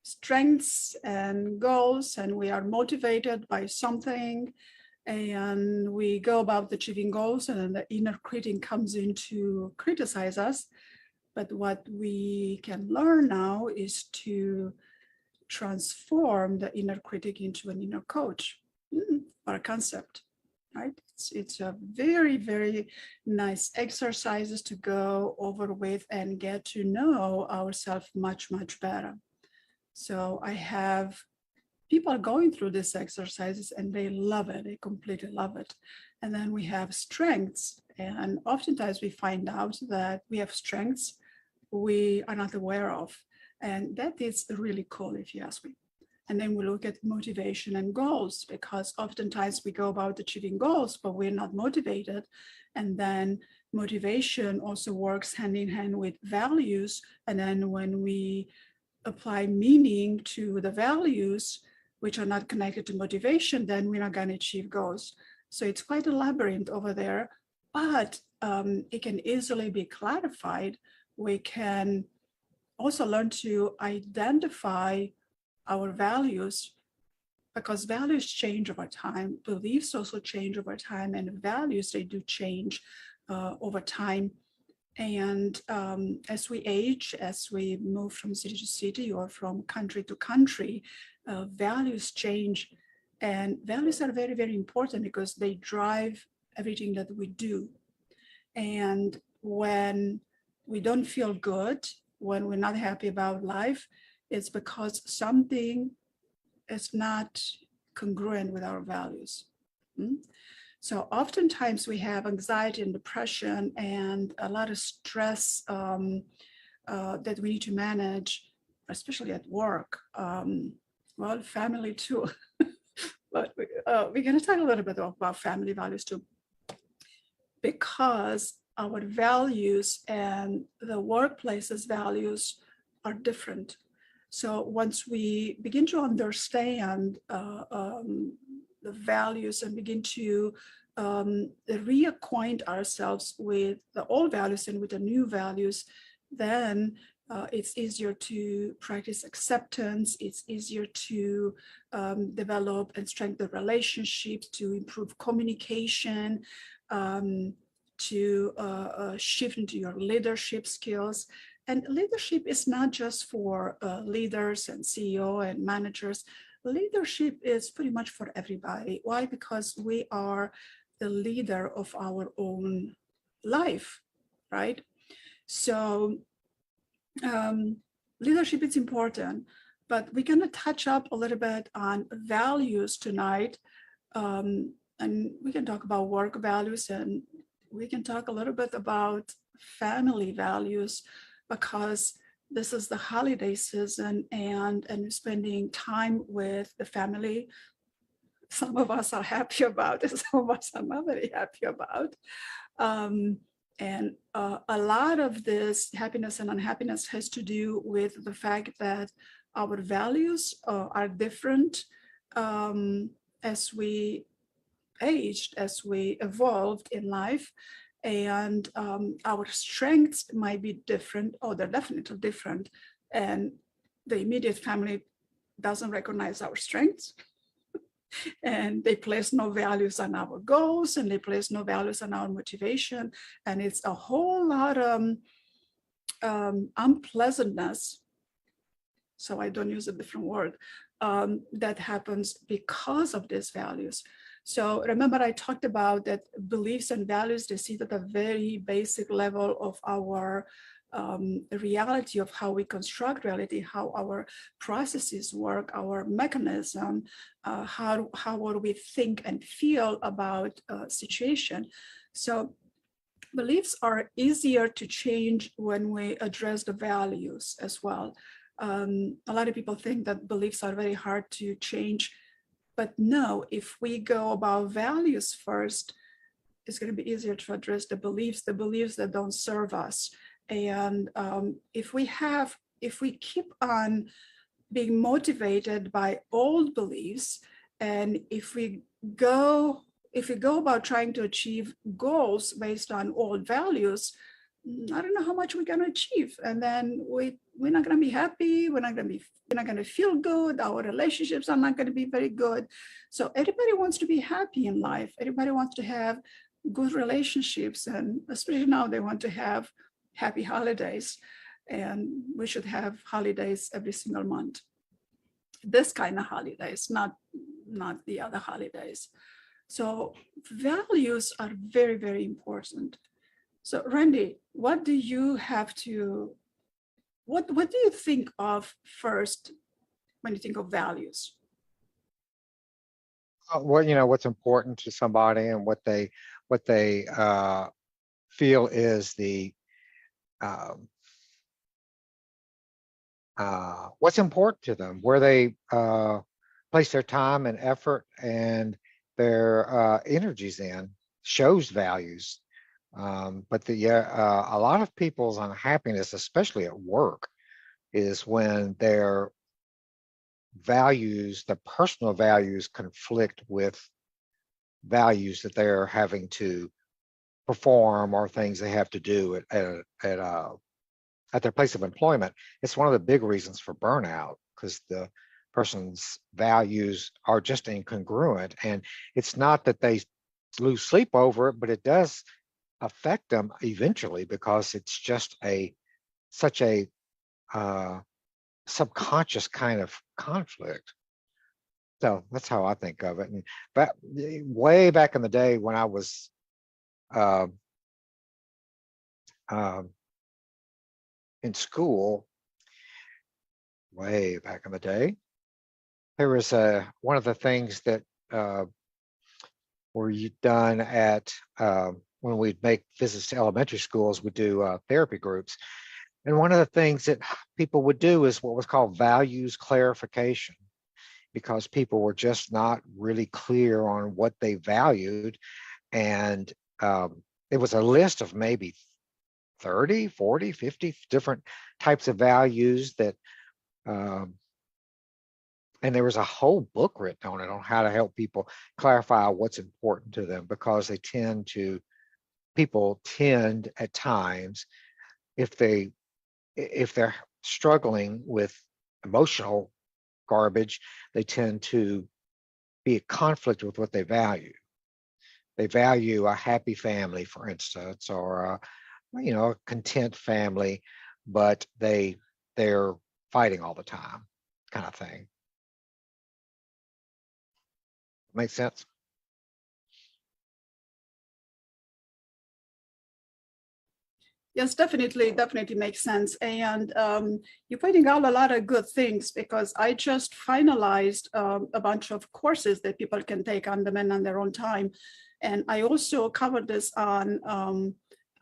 strengths and goals, and we are motivated by something, and we go about achieving goals, and then the inner critic comes in to criticize us. But what we can learn now is to transform the inner critic into an inner coach, or a concept, right? It's a very, very nice exercises to go over with and get to know ourselves much, much better. So I have people going through these exercises and they love it. They completely love it. And then we have strengths. And oftentimes we find out that we have strengths we are not aware of. And that is really cool, if you ask me. And then we look at motivation and goals, because oftentimes we go about achieving goals, but we're not motivated. And then motivation also works hand in hand with values. And then when we apply meaning to the values, which are not connected to motivation, then we're not going to achieve goals. So it's quite a labyrinth over there, but it can easily be clarified. We can also learn to identify our values, because values change over time, beliefs also change over time, and values, they do change over time. And as we age, as we move from city to city or from country to country, values change. And values are very, very important because they drive everything that we do. And when we don't feel good, when we're not happy about life, it's because something is not congruent with our values. So oftentimes we have anxiety and depression and a lot of stress that we need to manage, especially at work. Well, family too. But we're going to talk a little bit about family values too, because our values and the workplace's values are different. So once we begin to understand the values and begin to reacquaint ourselves with the old values and with the new values, then it's easier to practice acceptance. It's easier to develop and strengthen relationships, to improve communication, to shift into your leadership skills. And leadership is not just for leaders and CEO and managers. Leadership is pretty much for everybody. Why? Because we are the leader of our own life, right? So leadership is important, but we're going to touch up a little bit on values tonight. And we can talk about work values, and we can talk a little bit about family values, because this is the holiday season and spending time with the family. Some of us are happy about it, some of us are not very happy about. And a lot of this happiness and unhappiness has to do with the fact that our values are different as we aged, as we evolved in life. And our strengths might be different, or they're definitely different. And the immediate family doesn't recognize our strengths. And they place no values on our goals, and they place no values on our motivation. And it's a whole lot of unpleasantness, so I don't use a different word, that happens because of these values. So remember, I talked about that beliefs and values, they sit at a very basic level of our reality, of how we construct reality, how our processes work, our mechanism, how what we think and feel about a situation. So beliefs are easier to change when we address the values as well. A lot of people think that beliefs are very hard to change, but no, if we go about values first, it's going to be easier to address the beliefs that don't serve us. And if we keep on being motivated by old beliefs, and if we go about trying to achieve goals based on old values, I don't know how much we're going to achieve. And then we're not going to be happy. We're not going to feel good. Our relationships are not going to be very good. So everybody wants to be happy in life. Everybody wants to have good relationships. And especially now they want to have happy holidays. And we should have holidays every single month. This kind of holidays, not the other holidays. So values are very, very important. So Randy, what do you think of first when you think of values? What's important to somebody and what they feel is the what's important to them, where they place their time and effort and their energies in, shows values. But a lot of people's unhappiness, especially at work, is when their values, their personal values, conflict with values that they're having to perform or things they have to do at their place of employment. It's one of the big reasons for burnout, because the person's values are just incongruent. And it's not that they lose sleep over it, but it does affect them eventually, because it's just such a subconscious kind of conflict. So that's how I think of it. And way back in the day when I was in school, way back in the day, there was one of the things that were done at when we'd make visits to elementary schools, we do therapy groups. And one of the things that people would do is what was called values clarification, because people were just not really clear on what they valued. And it was a list of maybe 30, 40, 50 different types of values that, and there was a whole book written on it on how to help people clarify what's important to them, because people tend at times, if they're struggling with emotional garbage, they tend to be at conflict with what they value. They value a happy family, for instance, or a content family, but they're fighting all the time, kind of thing. Make sense? Yes, definitely makes sense. And you're pointing out a lot of good things, because I just finalized a bunch of courses that people can take on demand on their own time. And I also covered this on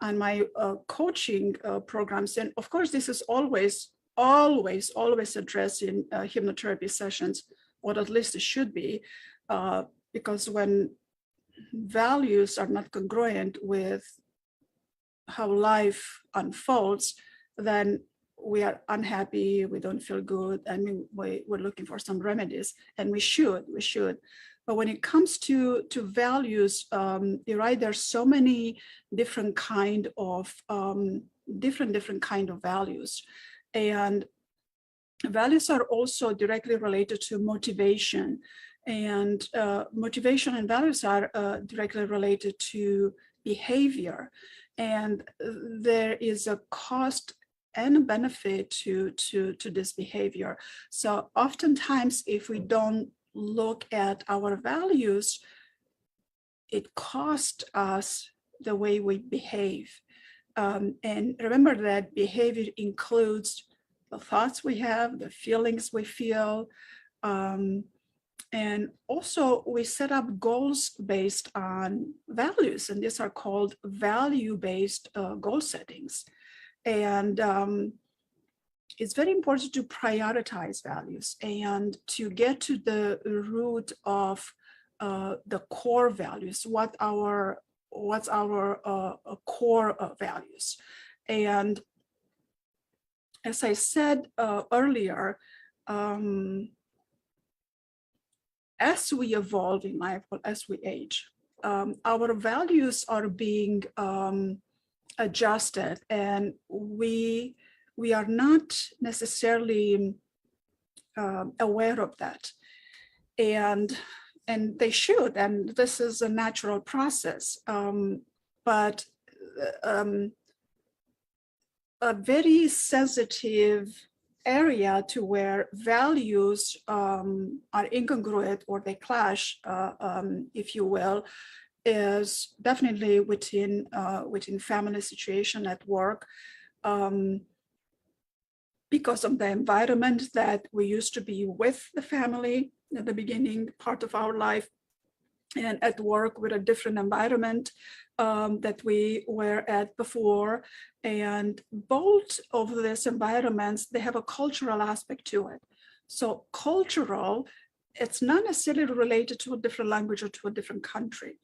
my coaching programs. And of course, this is always addressed in hypnotherapy sessions, or at least it should be, because when values are not congruent with how life unfolds, then we are unhappy, we don't feel good, and we're looking for some remedies, and we should. But when it comes to values, you're right, there's so many different kind of values. And values are also directly related to motivation. And motivation and values are directly related to behavior. And there is a cost and a benefit to this behavior. So oftentimes, if we don't look at our values, it costs us the way we behave. And remember that behavior includes the thoughts we have, the feelings we feel, and also we set up goals based on values, and these are called value-based goal settings. And it's very important to prioritize values and to get to the root of the core values, what's our core values. And as I said earlier, as we evolve in life, as we age, our values are being adjusted, and we are not necessarily aware of that, and they should, and this is a natural process, but a very sensitive area to where values are incongruent or they clash, if you will, is definitely within family situation at work, because of the environment that we used to be with the family at the beginning part of our life, and at work with a different environment that we were at before. And both of these environments, they have a cultural aspect to it. So cultural, it's not necessarily related to a different language or to a different country.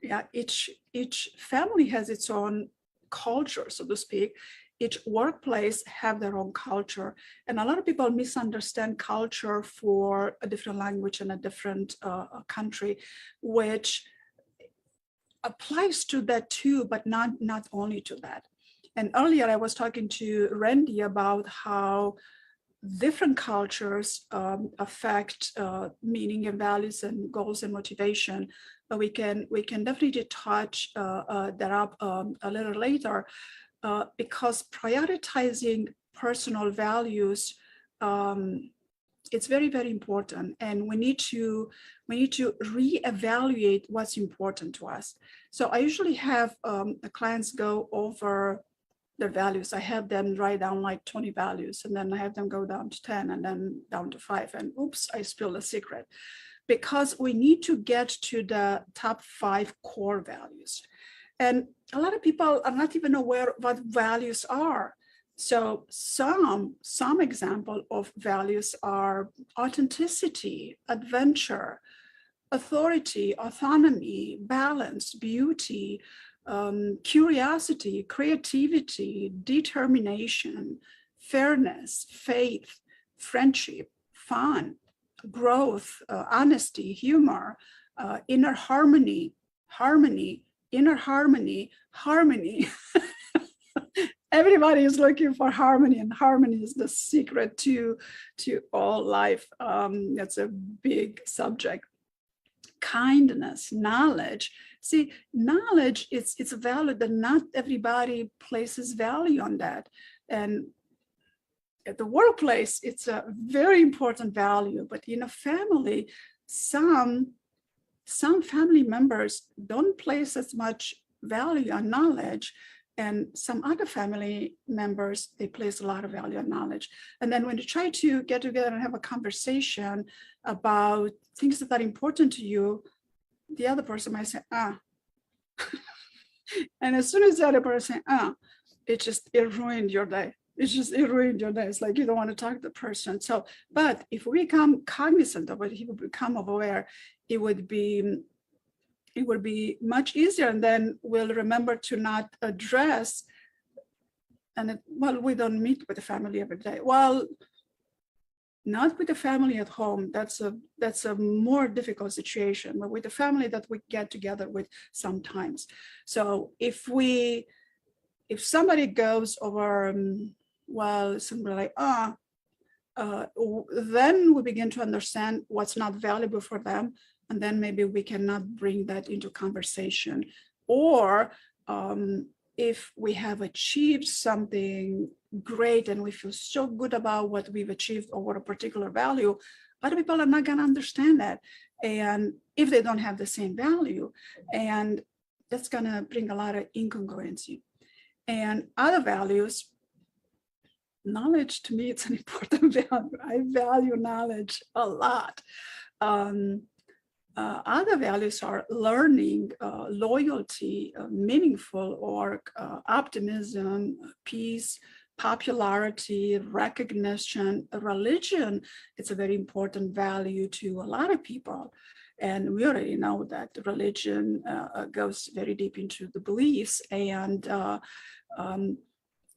Yeah, each family has its own culture, so to speak. Each workplace have their own culture, and a lot of people misunderstand culture for a different language and a different country, which applies to that too, but not only to that. And earlier I was talking to Randy about how different cultures affect meaning and values and goals and motivation. But we can definitely touch that up a little later, because prioritizing personal values, it's very, very important, and we need to reevaluate what's important to us. So I usually have the clients go over their values. I have them write down like 20 values, and then I have them go down to 10 and then down to 5. And oops, I spilled a secret, because we need to get to the top 5 core values. And a lot of people are not even aware what values are. So some example of values are authenticity, adventure, authority, autonomy, balance, beauty, curiosity, creativity, determination, fairness, faith, friendship, fun, growth, honesty, humor, inner harmony, inner harmony. Everybody is looking for harmony, and harmony is the secret to all life. That's a big subject. Kindness, knowledge. See, knowledge, it's a value that not everybody places value on that. And at the workplace, it's a very important value, but in a family, some family members don't place as much value on knowledge, and some other family members, they place a lot of value on knowledge. And then when you try to get together and have a conversation about things that are important to you, the other person might say, and as soon as the other person, it ruined your day. It ruined your day. It's like you don't want to talk to the person. So, but if we become cognizant of it, if we become aware, it would be much easier. And then we'll remember to not address, we don't meet with the family every day. Well, not with the family at home. That's a more difficult situation, but with the family that we get together with sometimes. So if somebody goes over, somebody like, then we begin to understand what's not valuable for them. And then maybe we cannot bring that into conversation. Or if we have achieved something great and we feel so good about what we've achieved over a particular value, other people are not going to understand that. And if they don't have the same value, and that's going to bring a lot of incongruency. And other values, knowledge, to me, it's an important value. I value knowledge a lot. Other values are learning, loyalty, meaningful work, optimism, peace, popularity, recognition. Religion, it's a very important value to a lot of people. And we already know that religion goes very deep into the beliefs, and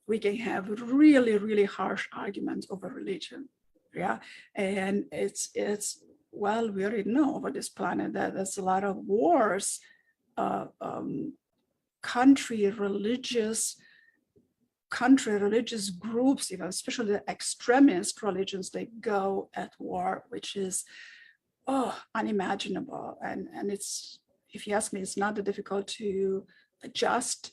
we can have really, really harsh arguments over religion. Yeah, and it's we already know over this planet that there's a lot of wars country religious groups, even especially the extremist religions, they go at war, which is unimaginable. And it's, if you ask me, it's not that difficult to adjust.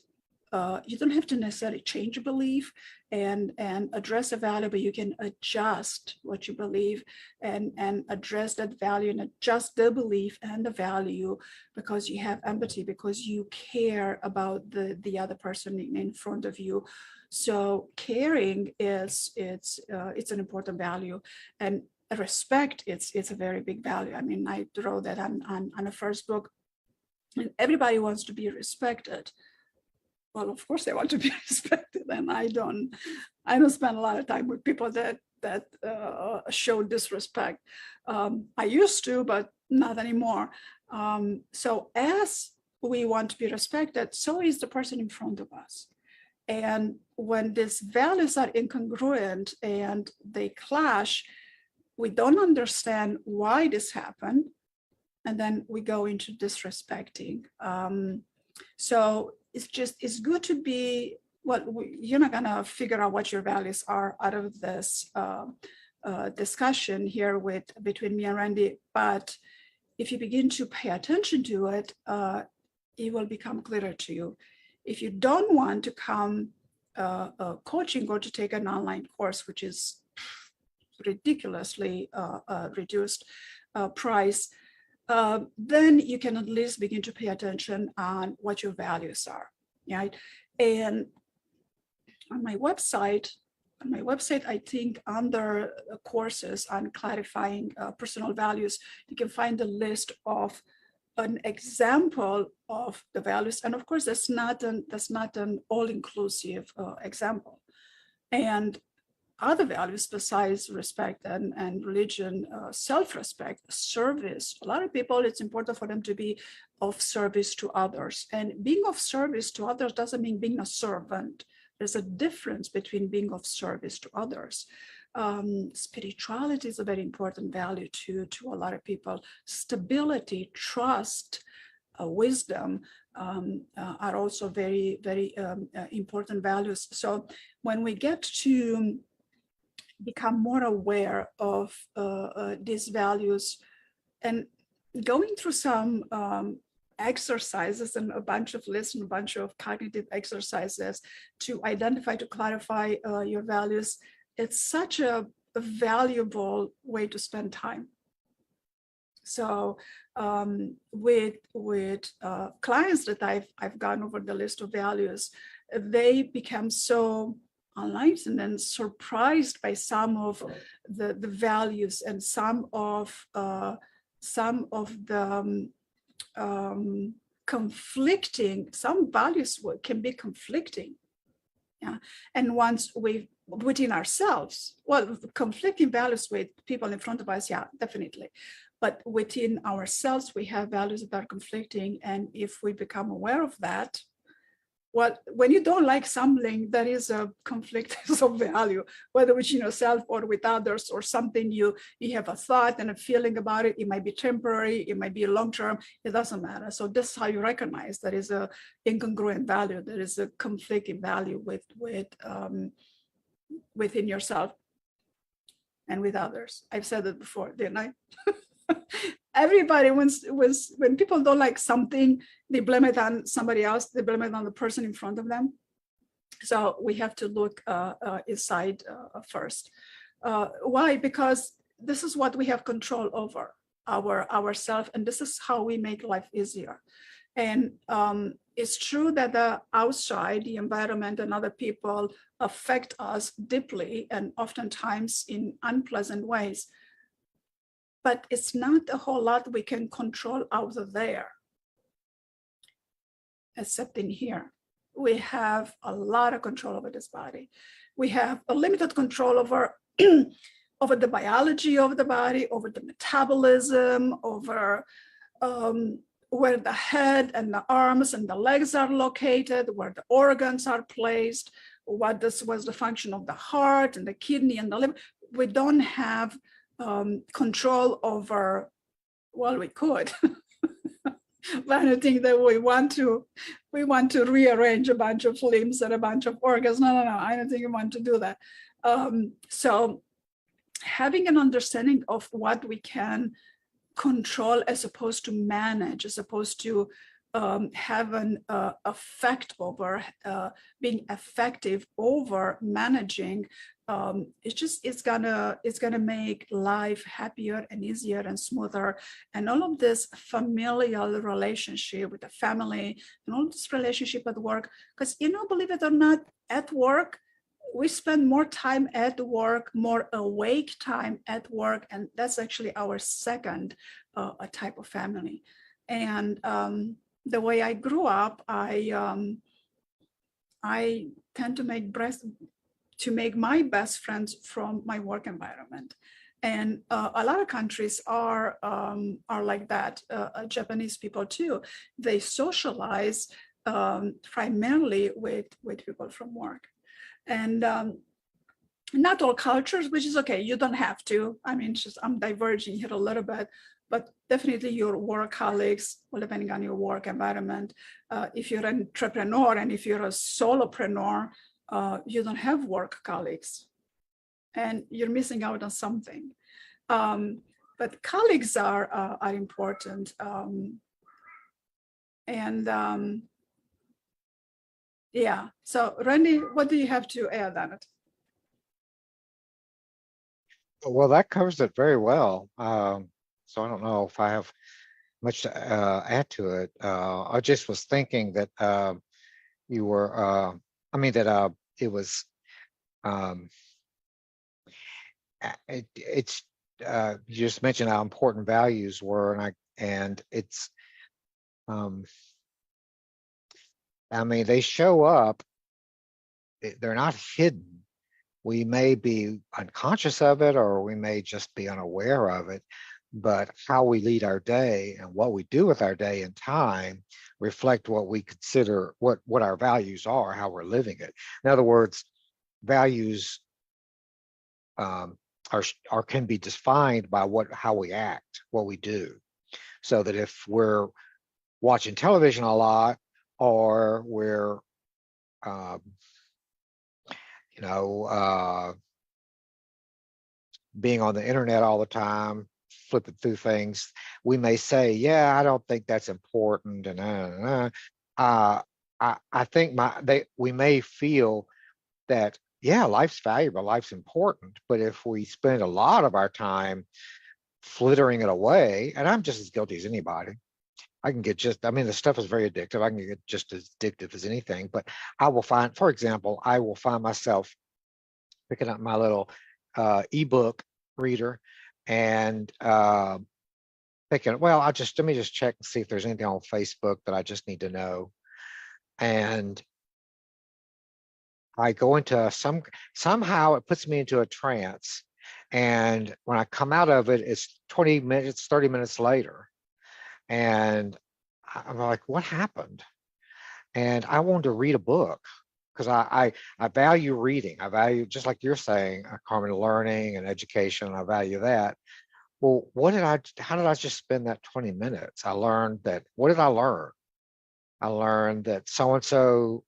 You don't have to necessarily change a belief and address a value, but you can adjust what you believe and address that value and adjust the belief and the value because you have empathy, because you care about the other person in front of you. So caring is it's an important value, and respect it's a very big value. I mean, I wrote that on the first book, and everybody wants to be respected. Well, of course they want to be respected, and I don't spend a lot of time with people that show disrespect. I used to, but not anymore. So as we want to be respected, so is the person in front of us. And when these values are incongruent and they clash, we don't understand why this happened, and then we go into disrespecting. So it's good to be, well, you're not gonna figure out what your values are out of this discussion here between me and Randy, but if you begin to pay attention to it, it will become clearer to you. If you don't want to come coaching or to take an online course, which is ridiculously reduced price, then you can at least begin to pay attention on what your values are, right? And on my website, I think under courses on clarifying personal values, you can find a list of an example of the values. And of course, that's not an all-inclusive example. And other values besides respect and religion, self-respect, service. A lot of people, it's important for them to be of service to others. And being of service to others doesn't mean being a servant. There's a difference between being of service to others. Spirituality is a very important value to a lot of people. Stability, trust, wisdom are also very, very important values. So when we get to become more aware of these values and going through some exercises and a bunch of lists and a bunch of cognitive exercises to identify, to clarify your values, it's such a valuable way to spend time. So with clients that I've gone over the list of values, they become so enlightened and surprised by some of the values and some of the conflicting. Some values can be conflicting, yeah. And once we within ourselves, well, conflicting values with people in front of us, yeah, definitely. But within ourselves, we have values that are conflicting, and if we become aware of that, well, when you don't like something, that is a conflict of value, whether within yourself or with others, or something you have a thought and a feeling about it. It might be temporary, it might be long-term, it doesn't matter. So this is how you recognize that is a incongruent value, there is a conflicting value within yourself and with others. I've said it before, didn't I? Everybody, when people don't like something, they blame it on somebody else. They blame it on the person in front of them. So we have to look inside first. Why? Because this is what we have control over, ourselves, and this is how we make life easier. And it's true that the outside, the environment and other people affect us deeply and oftentimes in unpleasant ways. But it's not a whole lot we can control out of there, except in here. We have a lot of control over this body. We have a limited control over, over the biology of the body, over the metabolism, over where the head and the arms and the legs are located, where the organs are placed, what was the function of the heart and the kidney and the liver. We don't have control over, well, we could, But I think that we want to rearrange a bunch of limbs and a bunch of organs. No, I don't think we want to do that. So having an understanding of what we can control as opposed to manage, as opposed to have an effect over being effective over managing, it's gonna make life happier and easier and smoother. And all of this familial relationship with the family and all this relationship at work, because believe it or not, at work we spend more time at work, more awake time at work, and that's actually our second type of family. And the way I grew up, I tend to make my best friends from my work environment, and a lot of countries are like that. Japanese people too, they socialize primarily with people from work. And not all cultures, which is okay. You don't have to. I mean, I'm diverging here a little bit, but definitely your work colleagues, well, depending on your work environment. If you're an entrepreneur and if you're a solopreneur, you don't have work colleagues, and you're missing out on something. But colleagues are important, and yeah. So, Randy, what do you have to add on it? Well, that covers it very well. So I don't know if I have much to add to it. I just was thinking that you were, I mean, that it was, it's, you just mentioned how important values were, and it's, I mean, they show up, they're not hidden. We may be unconscious of it, or we may just be unaware of it, but how we lead our day and what we do with our day and time reflect what we consider what our values are, how we're living it. In other words, values are can be defined by how we act, what we do. So that if we're watching television a lot, or we're you know, being on the internet all the time, flipping through things, we may say, yeah, I don't think that's important. And I think we may feel that, yeah, life's valuable, life's important. But if we spend a lot of our time flittering it away, and I'm just as guilty as anybody, I can get I mean, the stuff is very addictive. I can get just as addictive as anything. But I will find, for example, I will find myself picking up my little ebook reader and thinking, well, let me just check and see if there's anything on Facebook that I just need to know. And I go into somehow it puts me into a trance. And when I come out of it, it's 20 minutes, 30 minutes later. And I'm like, what happened? And I wanted to read a book, because I value reading. I value, just like you're saying, Carmen, learning and education. I value that. Well, how did I just spend that 20 minutes? I learned that, what did I learn? I learned that so-and-so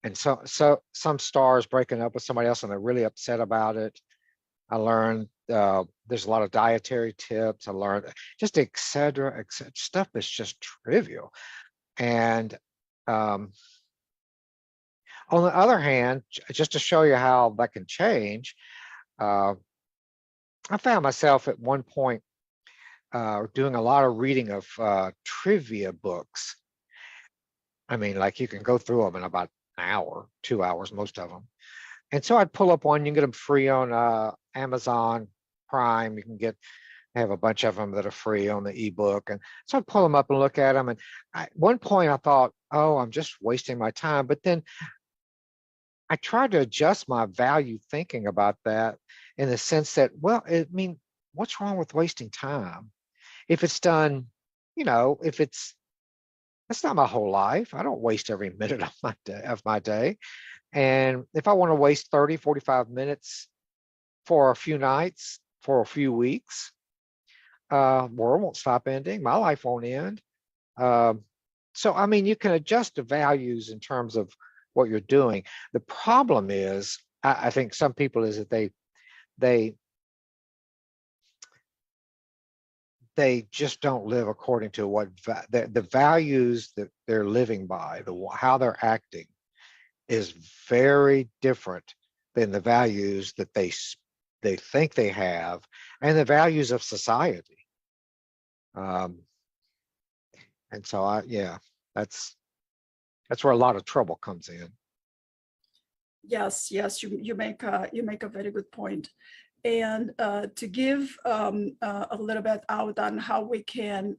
and some stars breaking up with somebody else and they're really upset about it. I learned there's a lot of dietary tips. I learned just et cetera, stuff that's just trivial. And on the other hand, just to show you how that can change, I found myself at one point doing a lot of reading of trivia books. I mean, like, you can go through them in about an hour, 2 hours, most of them. And so I'd pull up one. You can get them free on Amazon Prime. You can have a bunch of them that are free on the ebook. And so I'd pull them up and look at them. And at one point I thought, oh, I'm just wasting my time. But then I tried to adjust my value thinking about that, in the sense that, well, I mean, what's wrong with wasting time? If it's done, that's not my whole life. I don't waste every minute of my day. And if I want to waste 30, 45 minutes for a few nights, for a few weeks, world won't stop ending. My life won't end. So, I mean, you can adjust the values in terms of what you're doing. The problem is, I think some people is that they they just don't live according to what the values that they're living by, how they're acting is very different than the values that they think they have and the values of society. Um, and so yeah, that's where a lot of trouble comes in. Yes, yes, you make a very good point. And to give a little bit out on how we can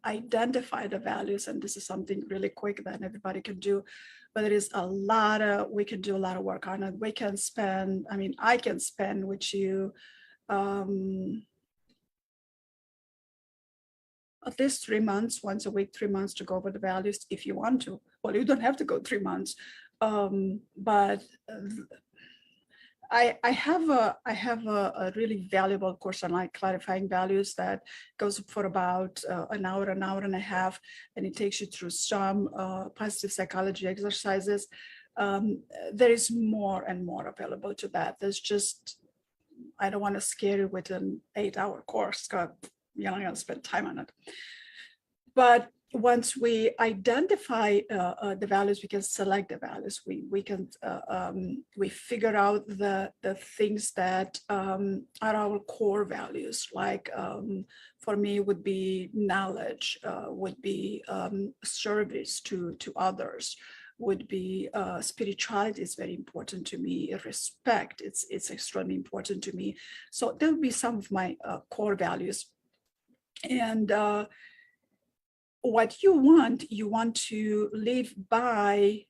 identify the values, and this is something really quick that everybody can do, but it is we can do a lot of work on it. We can spend, I mean, I can spend with you at least 3 months, once a week, 3 months to go over the values if you want to. Well, you don't have to go 3 months, but I have a really valuable course on like clarifying values that goes for about an hour and a half, and it takes you through some positive psychology exercises. There is more and more available to that. There's just, I don't want to scare you with an 8-hour course, because you're not going to spend time on it. But once we identify the values, we can select the values. We figure out the things that are our core values. Like for me, would be knowledge, would be service to others, would be spirituality is very important to me. Respect, it's extremely important to me. So there will be some of my core values, and what you want to live by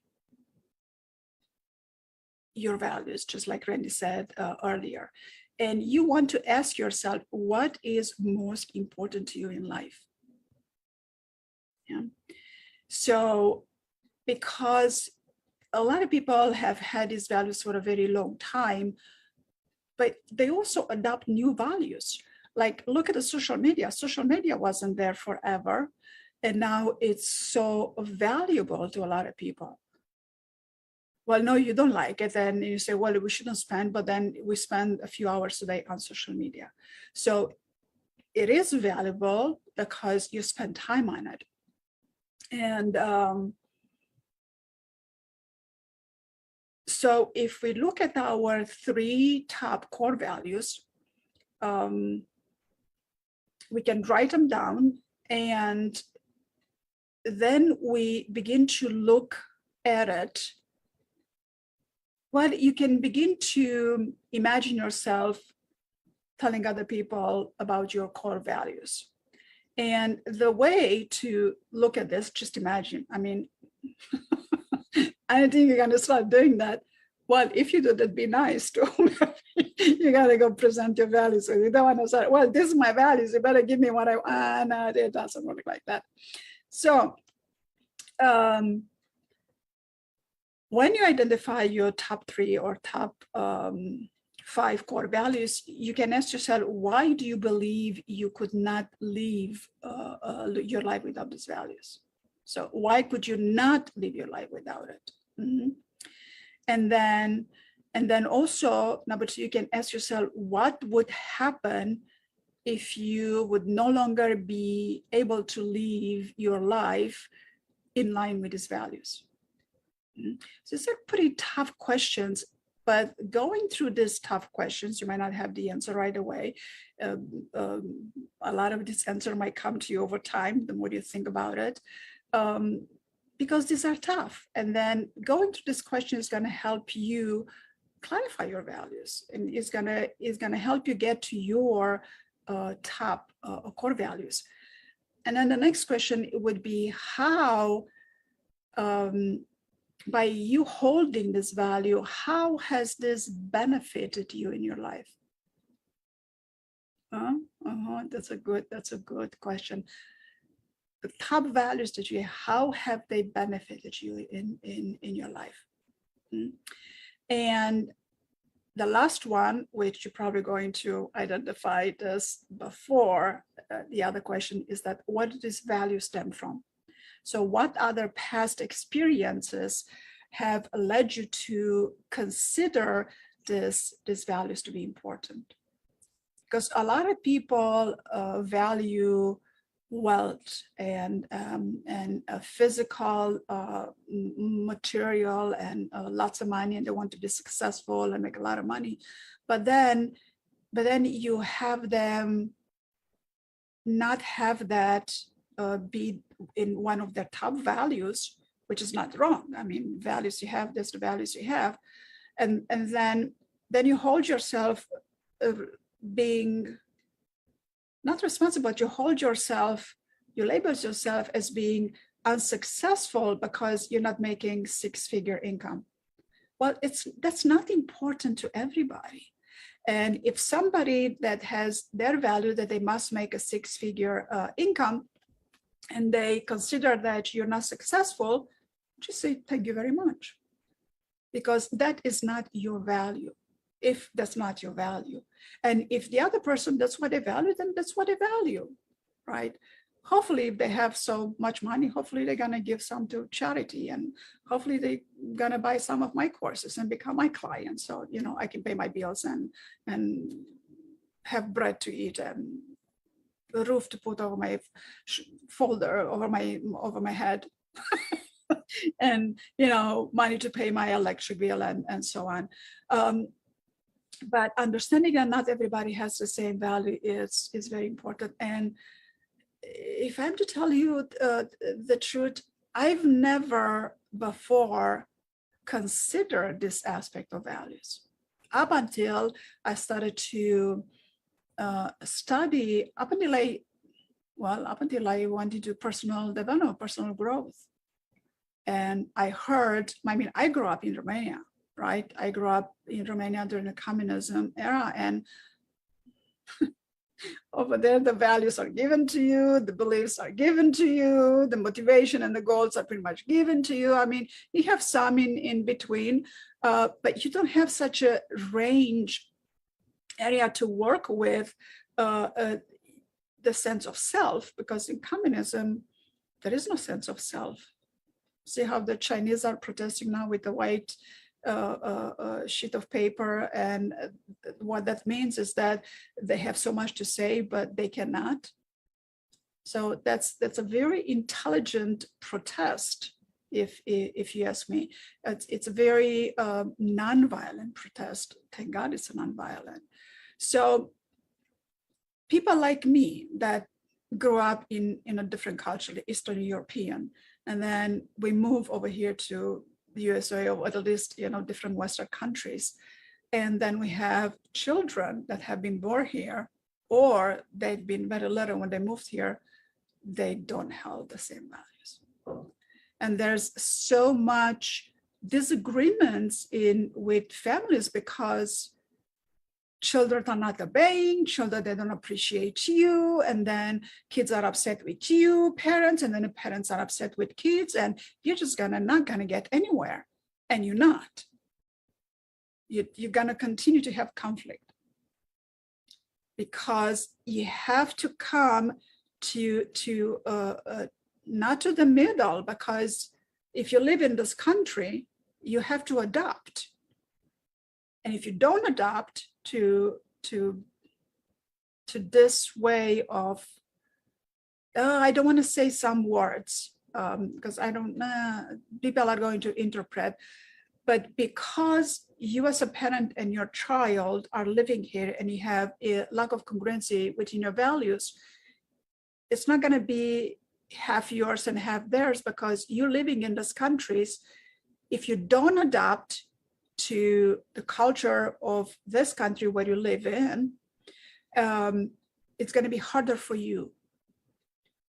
your values, just like Randy said earlier. And you want to ask yourself, what is most important to you in life? Yeah. So, because a lot of people have had these values for a very long time, but they also adopt new values. Like, look at the social media. Social media wasn't there forever. And now it's so valuable to a lot of people. Well, no, you don't like it. And you say, well, we shouldn't spend, but then we spend a few hours a day on social media. So it is valuable because you spend time on it. And so if we look at our 3 top core values, we can write them down, and then we begin to look at it. Well, you can begin to imagine yourself telling other people about your core values. And the way to look at this, just imagine, I mean, I don't think you're going to start doing that. Well, if you do that, be nice to whomever. You got to go present your values. So you don't want to say, well, this is my values. You better give me what I want. No, it doesn't work like that. So when you identify your top 3 or top 5 core values, you can ask yourself, why do you believe you could not live your life without these values? So why could you not live your life without it? Mm-hmm. And then also, number 2, you can ask yourself, what would happen if you would no longer be able to live your life in line with these values? So these are pretty tough questions, but going through these tough questions, you might not have the answer right away. A lot of this answer might come to you over time, the more you think about it, because these are tough. And then going through this question is going to help you clarify your values, and it's going to help you get to your top core values. And then the next question would be, how by you holding this value, how has this benefited you in your life? That's a good question. The top values that you have, how have they benefited you in your life? And the last one, which you're probably going to identify this before, the other question is that what does this value stem from? So what other past experiences have led you to consider these values to be important? Because a lot of people value wealth and physical material and lots of money, and they want to be successful and make a lot of money. But then you have them not have that be in one of their top values, which is not wrong. I mean, values you have, that's the values you have. And then you hold yourself being not responsible, but you hold yourself, you label yourself as being unsuccessful because you're not making six-figure income. Well, that's not important to everybody. And if somebody that has their value that they must make a six-figure income, and they consider that you're not successful, just say, thank you very much. Because that is not your value, if that's not your value. And if the other person, that's what they value, then that's what they value, right? Hopefully, if they have so much money, hopefully they're gonna give some to charity, and hopefully they're gonna buy some of my courses and become my client. So, you know, I can pay my bills and have bread to eat and a roof to put over my folder, over my head. And, you know, money to pay my electric bill and so on. But understanding that not everybody has the same value is very important. And if I'm to tell you the truth, I've never before considered this aspect of values up until I started to study, up until I went into personal development, personal growth. And I heard, I mean, I grew up in Romania, right? I grew up in Romania during the communism era, and over there, the values are given to you, the beliefs are given to you, the motivation and the goals are pretty much given to you. I mean, you have some in between, but you don't have such a range area to work with the sense of self, because in communism, there is no sense of self. See how the Chinese are protesting now with the white sheet of paper, and what that means is that they have so much to say, but they cannot. So that's a very intelligent protest, if you ask me. It's a very nonviolent protest. Thank God it's a nonviolent. So people like me that grew up in a different culture, the Eastern European, and then we move over here to the USA, or at least, you know, different Western countries. And then we have children that have been born here, or they've been very little when they moved here, they don't have the same values. And there's so much disagreements with families because children are not obeying, children, they don't appreciate you, and then kids are upset with you, parents, and then the parents are upset with kids, and you're just not gonna get anywhere, and you're not. You're gonna continue to have conflict, because you have to come to not to the middle, because if you live in this country, you have to adopt. And if you don't adopt to this way of, I don't want to say some words because I don't, people are going to interpret, but because you as a parent and your child are living here and you have a lack of congruency within your values, it's not going to be half yours and half theirs, because you're living in these countries. If you don't adopt to the culture of this country where you live in, it's going to be harder for you.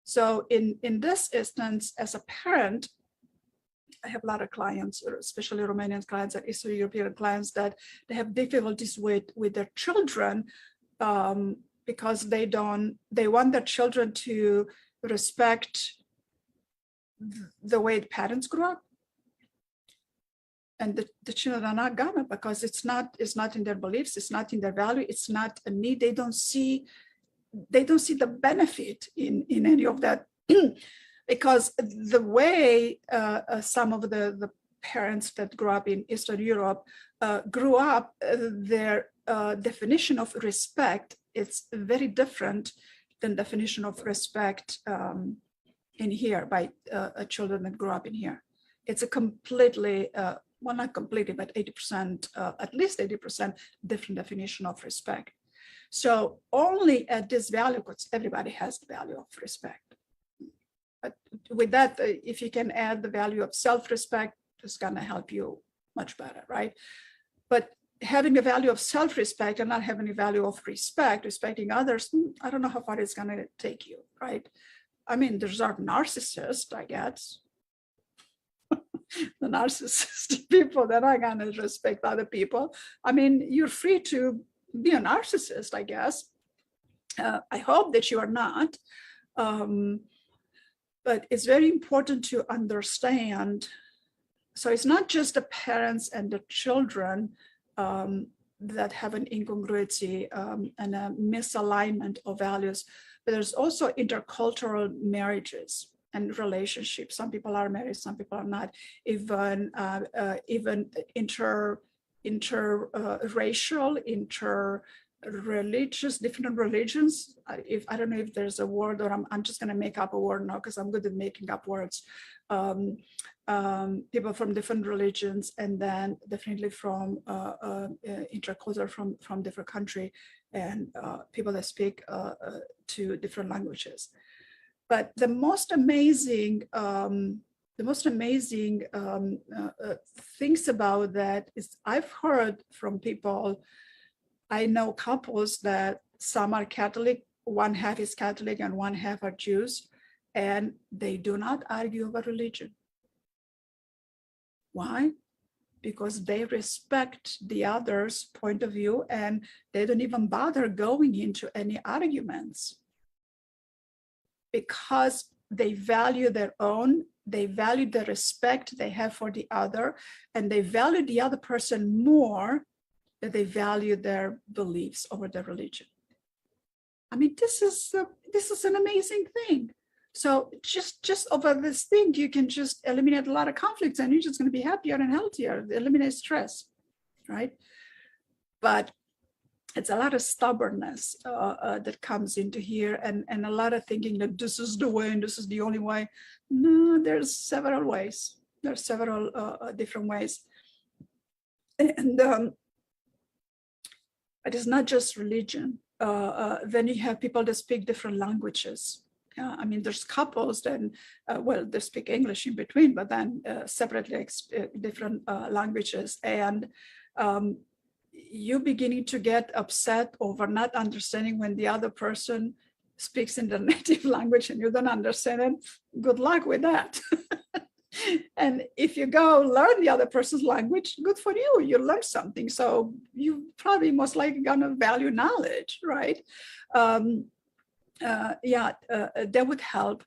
So in this instance, as a parent, I have a lot of clients, especially Romanian clients and Eastern European clients, that they have difficulties with their children because they want their children to respect the way parents grew up. And the children are not gonna, because it's not in their beliefs, it's not in their value, it's not a need. They don't see they don't see the benefit in any of that because the way some of the parents that grew up in Eastern Europe grew up, their definition of respect is very different than definition of respect in here by children that grew up in here. It's a completely, well, not completely, but 80%, at least 80% different definition of respect. So only at this value, because everybody has the value of respect. But with that, if you can add the value of self-respect, it's gonna help you much better, right? But having a value of self-respect and not having a value of respect, respecting others, I don't know how far it's gonna take you, right? I mean, there's our narcissists, I guess. The narcissistic people that are gonna respect other people. I mean, you're free to be a narcissist, I guess. I hope that you are not. But it's very important to understand. So it's not just the parents and the children that have an incongruity and a misalignment of values, but there's also intercultural marriages and relationships. Some people are married, some people are not. Even interracial, interreligious, different religions. If I don't know if there's a word, or I'm just going to make up a word now because I'm good at making up words. People from different religions, and then definitely from intercultural from different country, and people that speak two different languages. But the most amazing things about that is I've heard from people. I know couples that some are Catholic, one half is Catholic and one half are Jews, and they do not argue over religion. Why? Because they respect the other's point of view and they don't even bother going into any arguments because they value their own, they value the respect they have for the other, and they value the other person more that they value their beliefs over their religion. I mean, this is an amazing thing. So just over this thing, you can just eliminate a lot of conflicts, and you're just going to be happier and healthier. Eliminate stress, right? But it's a lot of stubbornness that comes into here, and a lot of thinking that this is the way and this is the only way. No, there's several ways. There's several different ways, and it is not just religion. Then you have people that speak different languages. I mean, there's couples that, well, they speak English in between, but then separately different languages. And you beginning to get upset over not understanding when the other person speaks in their native language and you don't understand it. Good luck with that. And if you go learn the other person's language, good for you. You learn something. So you probably most likely gonna value knowledge, right? That would help.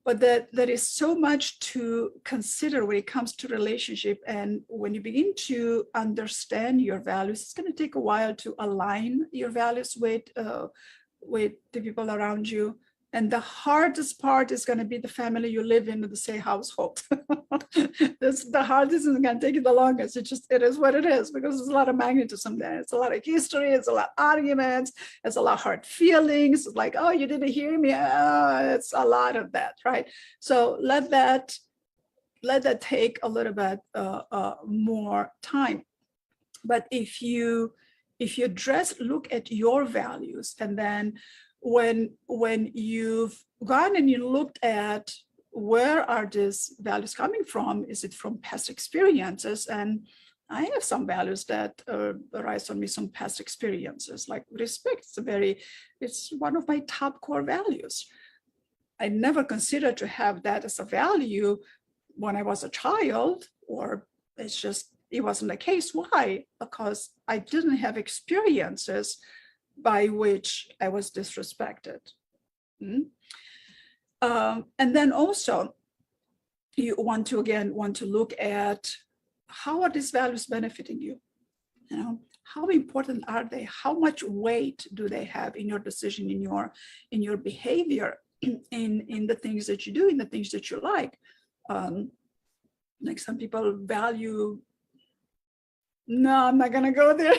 But there is so much to consider when it comes to relationship. And when you begin to understand your values, it's going to take a while to align your values with the people around you. And the hardest part is going to be the family you live in, the same household. The hardest is going to take you the longest. It is what it is, because there's a lot of magnetism there. It's a lot of history. It's a lot of arguments. It's a lot of hard feelings. It's like, oh, you didn't hear me. It's a lot of that, right? So let that take a little bit more time. But if you look at your values, and then when you've gone and you looked at where are these values coming from, is it from past experiences? And I have some values that arise from me, some past experiences, like respect. It's one of my top core values. I never considered to have that as a value when I was a child, or it wasn't the case. Why? Because I didn't have experiences by which I was disrespected. And then also, you want to look at how are these values benefiting you? how important are they? How much weight do they have in your decision, in your behavior, in the things that you do, in the things that you like? Like some people value, no, I'm not gonna go there.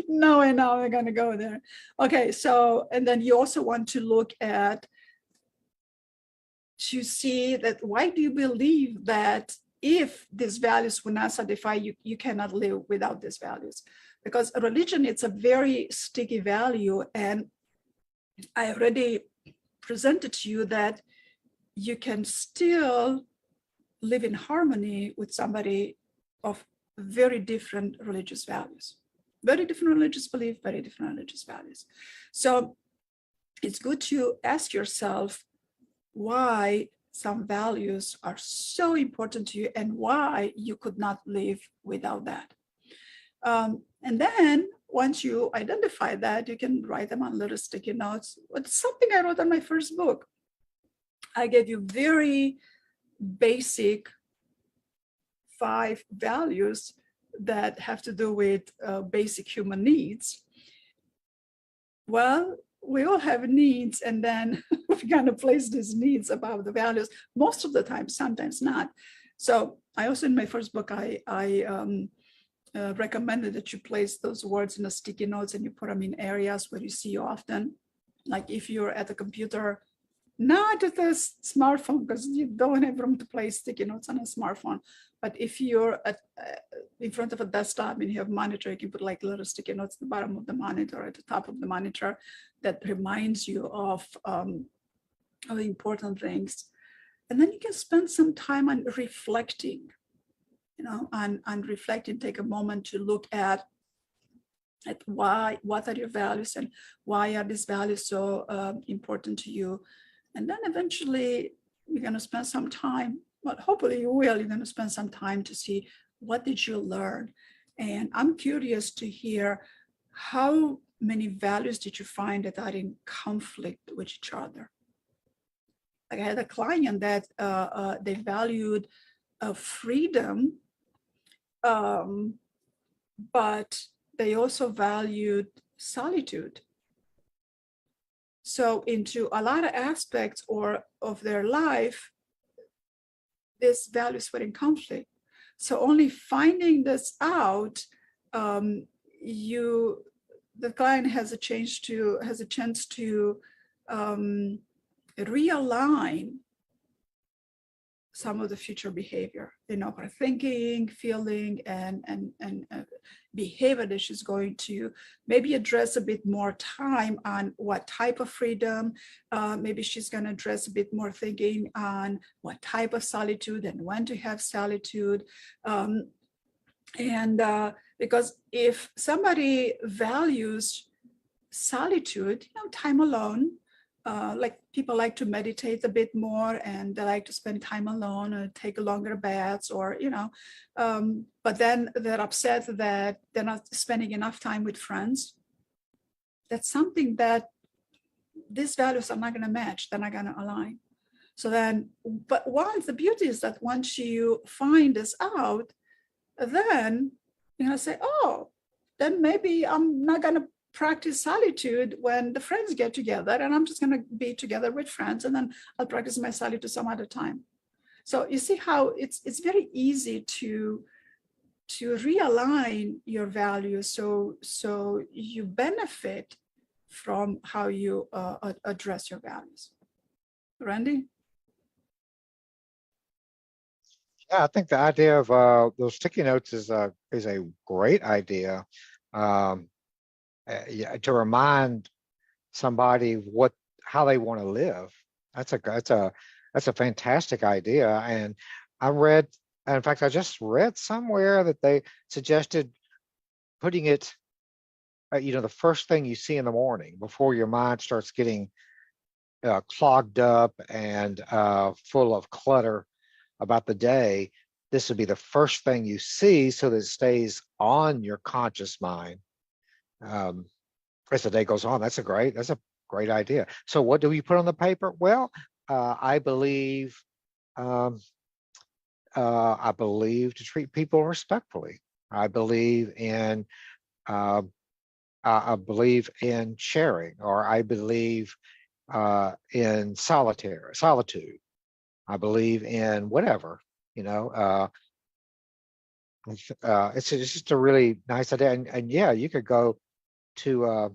No, and now I'm gonna go there. Okay, so, and then you also want to look at, to see that, why do you believe that if these values were not satisfied, you cannot live without these values? Because religion, it's a very sticky value. And I already presented to you that you can still live in harmony with somebody of very different religious values, very different religious belief, very different religious values. So it's good to ask yourself why some values are so important to you and why you could not live without that. And then once you identify that, you can write them on little sticky notes. It's something I wrote on my first book. I gave you very basic 5 values that have to do with basic human needs. Well, we all have needs, and then we kind of place these needs above the values most of the time, sometimes not. So I also, in my first book, I recommended that you place those words in the sticky notes and you put them in areas where you see often. Like if you're at the computer, not at the smartphone, because you don't have room to place sticky notes on a smartphone. But if you're in front of a desktop and you have a monitor, you can put like little sticky notes at the bottom of the monitor, at the top of the monitor, that reminds you of important things. And then you can spend some time on reflecting, on reflecting. Take a moment to look at what are your values and why are these values so important to you. And then eventually you're going to spend some time, well, hopefully you will, you're going to spend some time to see, what did you learn? And I'm curious to hear, how many values did you find that are in conflict with each other? Like I had a client that they valued freedom, but they also valued solitude. So into a lot of aspects of their life, these values were in conflict. So only finding this out, the client has a chance to realign some of the future behavior, her thinking, feeling, and behavior that she's going to maybe address a bit more time on what type of freedom. Maybe she's going to address a bit more thinking on what type of solitude and when to have solitude. Because if somebody values solitude, time alone, like people like to meditate a bit more and they like to spend time alone or take longer baths, or but then they're upset that they're not spending enough time with friends. That's something that these values are not going to match, they're not going to align. So then, but once, the beauty is that once you find this out, then you're going to say, oh, then maybe I'm not going to practice solitude when the friends get together, and I'm just going to be together with friends, and then I'll practice my solitude some other time. So you see how it's very easy to realign your values so you benefit from how you address your values. Randy? Yeah, I think the idea of those sticky notes is a great idea. To remind somebody how they want to live. That's a fantastic idea. And in fact, I just read somewhere that they suggested putting it, the first thing you see in the morning before your mind starts getting clogged up and full of clutter about the day. This would be the first thing you see, so that it stays on your conscious mind as the day goes on. That's a great idea. So what do we put on the paper? Well, I believe to treat people respectfully. I believe in Uh, I believe in sharing, or I believe in solitude. I believe in whatever, you know. It's just a really nice idea, and yeah, you could go to.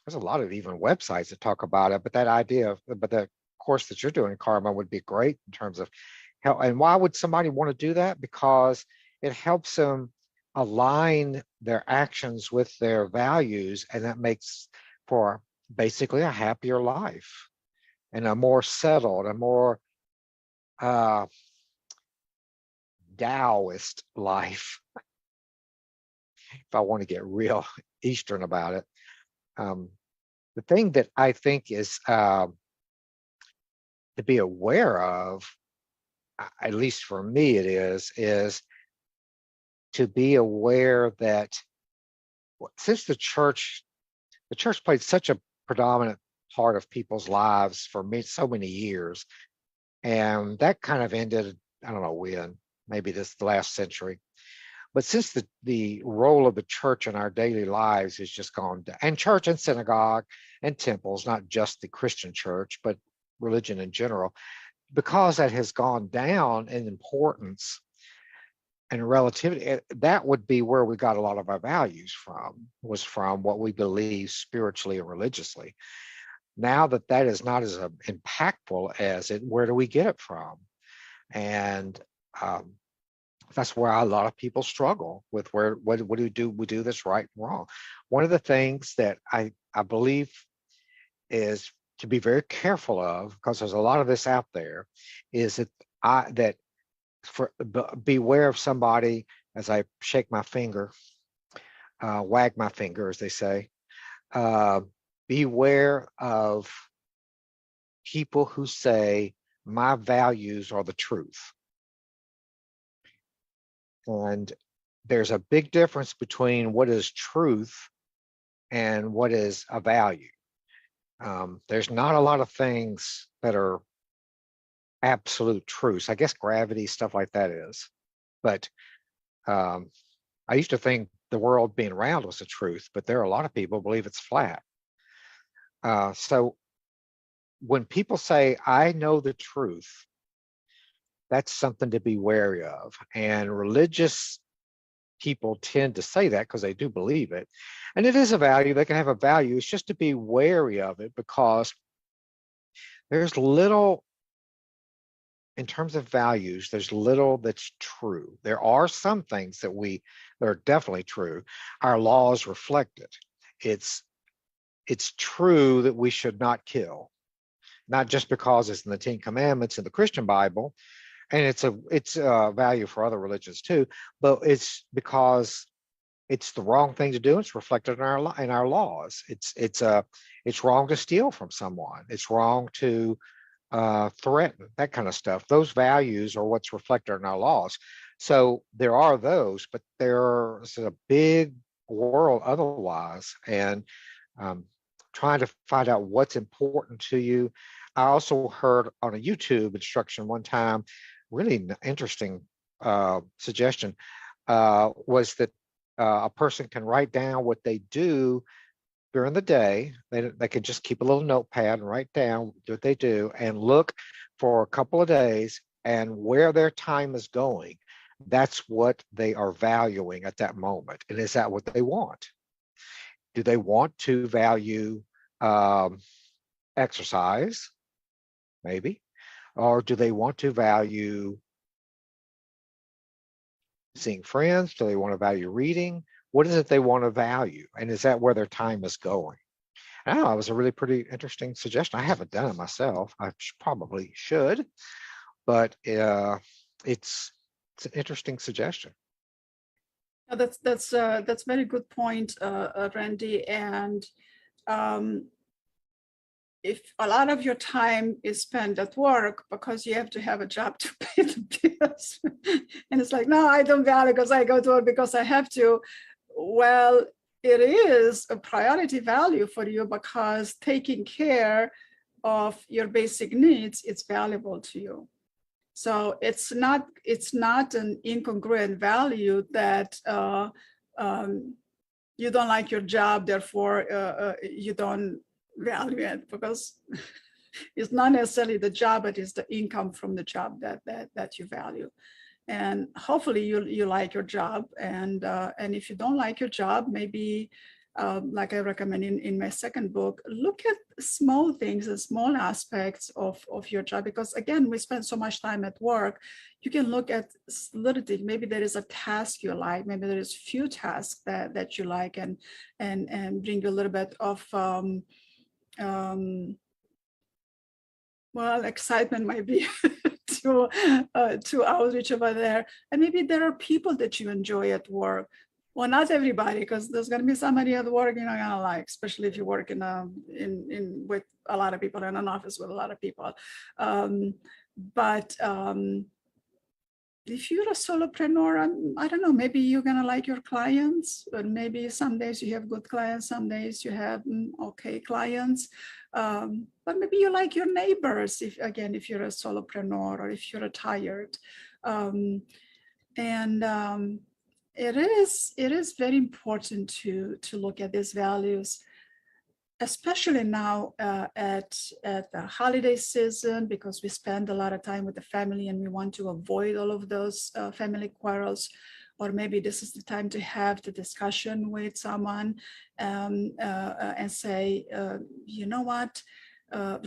There's a lot of even websites that talk about it, but that idea of, but the course that you're doing, Karma, would be great in terms of help. And why would somebody want to do that? Because it helps them align their actions with their values, and that makes for basically a happier life and a more settled, a more uh, Taoist life, if I want to get real Eastern about it. Um, the thing that I think is to be aware of, at least for me it is to be aware that since the church played such a predominant part of people's lives for me so many years, and that kind of ended, I don't know when, maybe this the last century. But since the role of the church in our daily lives has just gone down, and church and synagogue and temples, not just the Christian church, but religion in general, because that has gone down in importance and relativity, that would be where we got a lot of our values from, was from what we believe spiritually and religiously. Now that that is not as impactful as it, where do we get it from? And that's where a lot of people struggle with where, what do we do? We do this right and wrong. One of the things that I believe is to be very careful of, because there's a lot of this out there, is that beware of somebody, as I shake my finger, wag my finger, as they say, uh, beware of people who say, my values are the truth. And there's a big difference between what is truth and what is a value. There's not a lot of things that are absolute truths. I guess gravity, stuff like that is. But um, I used to think the world being round was the truth, but there are a lot of people who believe it's flat. So when people say, I know the truth, that's something to be wary of. And religious people tend to say that because they do believe it. And it is a value. They can have a value. It's just to be wary of it, because there's little, in terms of values, there's little that's true. There are some things that are definitely true. Our laws reflect it. It's true that we should not kill, not just because it's in the Ten Commandments in the Christian Bible, and it's a value for other religions too, but it's because it's the wrong thing to do. It's reflected in our laws. It's wrong to steal from someone. It's wrong to threaten, that kind of stuff. Those values are what's reflected in our laws. So there are those, but there's a big world otherwise, and um, trying to find out what's important to you. I also heard on a YouTube instruction one time, really interesting suggestion, was that a person can write down what they do during the day. They can just keep a little notepad and write down what they do and look for a couple of days and where their time is going. That's what they are valuing at that moment. And is that what they want? Do they want to value exercise? Maybe. Or do they want to value seeing friends? Do they want to value reading? What is it they want to value? And is that where their time is going? I know, it was a really pretty interesting suggestion. I haven't done it myself. I probably should, but it's an interesting suggestion. That's very good point, Randy. And if a lot of your time is spent at work because you have to have a job to pay the bills, and it's like, no, I don't value because I go to work because I have to. Well, it is a priority value for you because taking care of your basic needs is valuable to you. So it's not an incongruent value that you don't like your job, therefore you don't value it, because it's not necessarily the job, but it's the income from the job that you value. And hopefully you like your job. And if you don't like your job, maybe like I recommend in my second book, look at small things and small aspects of your job, because again, we spend so much time at work. You can look at little things. Maybe there is a task you like, maybe there is few tasks that you like, and bring you a little bit of well, excitement might be to outreach over there. And maybe there are people that you enjoy at work. Well, not everybody, because there's going to be somebody at work you're not going to like, especially if you work in with a lot of people, in an office with a lot of people. But if you're a solopreneur, I don't know, maybe you're going to like your clients, but maybe some days you have good clients, some days you have okay clients. But maybe you like your neighbors, if you're a solopreneur, or if you're retired. It is very important to look at these values, especially now at the holiday season, because we spend a lot of time with the family and we want to avoid all of those family quarrels. Or maybe this is the time to have the discussion with someone and say, you know what,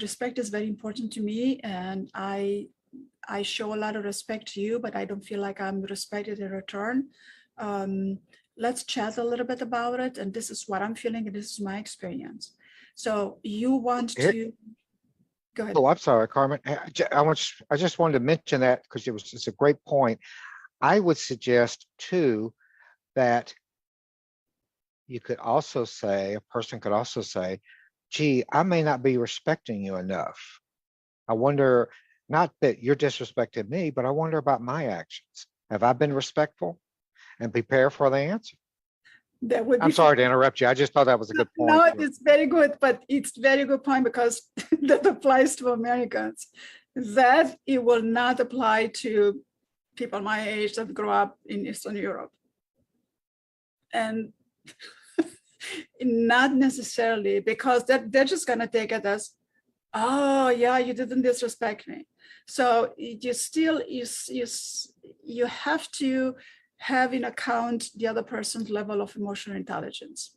respect is very important to me, and I show a lot of respect to you, but I don't feel like I'm respected in return. Let's chat a little bit about it, and this is what I'm feeling, and this is my experience. So you want to go ahead. Oh, I'm sorry, Carmen. I just wanted to mention that because it's a great point. I would suggest too that you could also say, a person could also say, gee, I may not be respecting you enough. I wonder, not that you're disrespecting me, but I wonder about my actions. Have I been respectful? And prepare for the answer. That would be I'm sorry to interrupt you. I just thought that was a good point. No, it's very good, but it's very good point, because that applies to Americans. That it will not apply to people my age that grew up in Eastern Europe. And not necessarily, because they're just going to take it as, oh yeah, you didn't disrespect me. So you still you have to have in account the other person's level of emotional intelligence